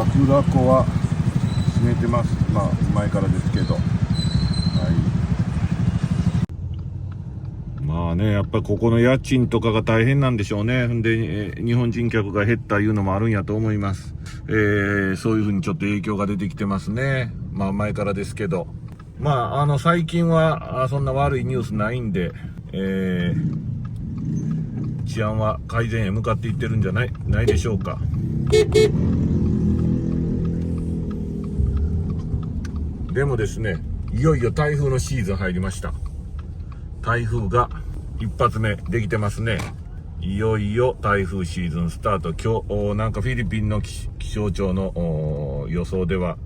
桜湖は閉めてます。まあ前からですけど、はい。まあね、やっぱりここの家賃とかが大変なんでしょうね。んで、日本人客が減ったいうのもあるんやと思います。そういう風にちょっと影響が出てきてますね。まあ前からですけど、まあ最近はそんな悪いニュースないんで、治安は改善へ向かっていってるんじゃないでしょうか。でもですね、いよいよ台風のシーズン入りました。台風が一発目できてますね。いよいよ台風シーズンスタート。今日なんかフィリピンの気象庁の予想では、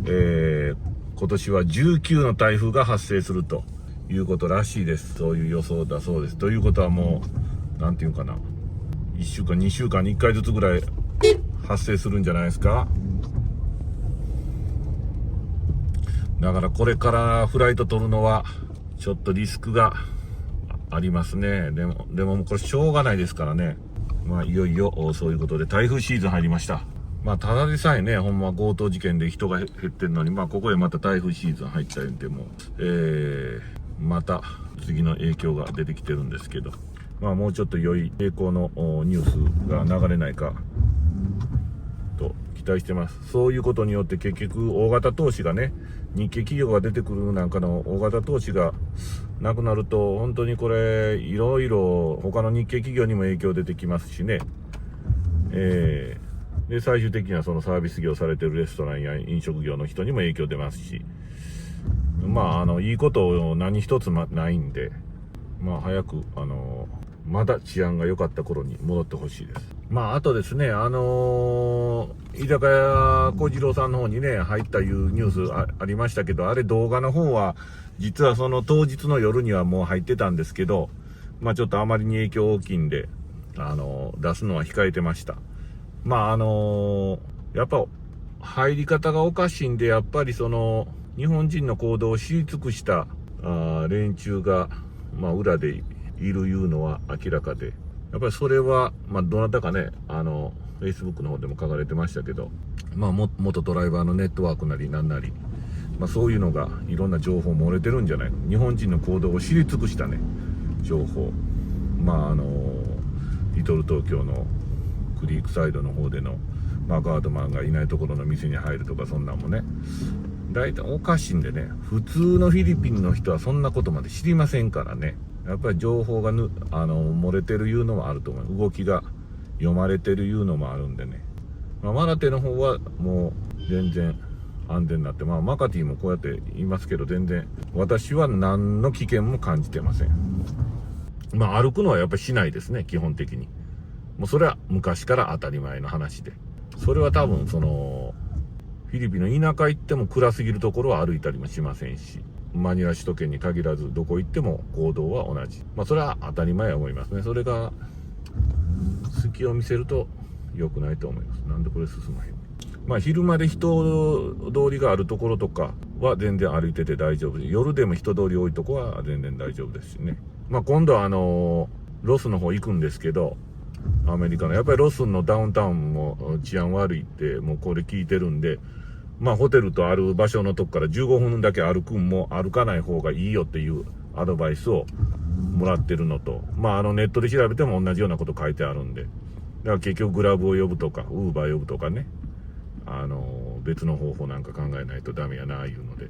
今年は19の台風が発生するということらしいです。そういう予想だそうです。ということはもうなんていうかな、1週間2週間に1回ずつぐらい発生するんじゃないですか。だからこれからフライト取るのはちょっとリスクがありますね。でもこれしょうがないですからね。まあいよいよそういうことで台風シーズン入りました。まあただでさえね、ほんま強盗事件で人が減ってんのに、まあここへまた台風シーズン入っちゃうんで、もまた次の影響が出てきてるんですけど、まあもうちょっと良い傾向のニュースが流れないかと期待してます。そういうことによって結局大型投資がね、日系企業が出てくるなんかの大型投資がなくなると、本当にこれいろいろ他の日系企業にも影響出てきますしね。で最終的にはそのサービス業されてるレストランや飲食業の人にも影響出ますし、まあいいこと何一つないんで、まあ早くまだ治安が良かった頃に戻ってほしいです。まああとですね、居酒屋小次郎さんの方にね入ったいうニュース ありましたけど、あれ動画の方は実はその当日の夜にはもう入ってたんですけど、まあちょっとあまりに影響大きいんで出すのは控えてました。まあやっぱ入り方がおかしいんで、やっぱりその日本人の行動を知り尽くした連中がまあ裏でいるいうのは明らかで、やっぱりそれはまあどなたかねFacebook の方でも書かれてましたけど、まあ元ドライバーのネットワークなりなんなり、まあそういうのがいろんな情報漏れてるんじゃないの。日本人の行動を知り尽くしたね情報、まあリトル東京のクリークサイドの方でのガードマンがいないところの店に入るとか、そんなんもね大体おかしいんでね、普通のフィリピンの人はそんなことまで知りませんからね。やっぱり情報が漏れてるいうのもあると思う。動きが読まれてるいうのもあるんでね、マナテの方はもう全然安全になって、マカティもこうやって言いますけど、全然私は何の危険も感じてません。歩くのはやっぱりしないですね、基本的に。もうそれは昔から当たり前の話で、それは多分そのフィリピンの田舎行っても暗すぎるところは歩いたりもしませんし、マニラ首都圏に限らずどこ行っても行動は同じ。それは当たり前は思いますね。それが隙を見せると良くないと思います。なんでこれ進まへん。昼間で人通りがあるところとかは全然歩いてて大丈夫で、夜でも人通り多いとこは全然大丈夫ですしね。今度はロスの方行くんですけど、アメリカのやっぱりロスのダウンタウンも治安悪いってもうこれ聞いてるんで、ホテルとある場所のとこから15分だけ歩くんも歩かない方がいいよっていうアドバイスをもらってるのと、ネットで調べても同じようなこと書いてあるんで、だから結局グラブを呼ぶとかウーバー呼ぶとかね、別の方法なんか考えないとダメやないうので、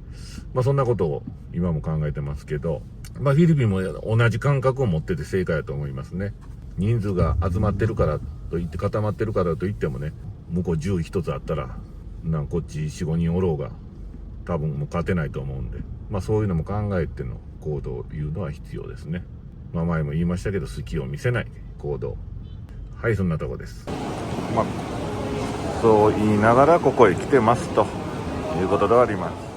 そんなことを今も考えてますけど、フィリピンも同じ感覚を持ってて正解だと思いますね。人数が集まってるからといって、固まってるからといってもね、向こう銃一つあったらこっち 4,5 人おろうが多分もう勝てないと思うんで、そういうのも考えての行動というのは必要ですね。前も言いましたけど、隙を見せない行動。はい、そんなとこです。そう言いながらここへ来てますということであります。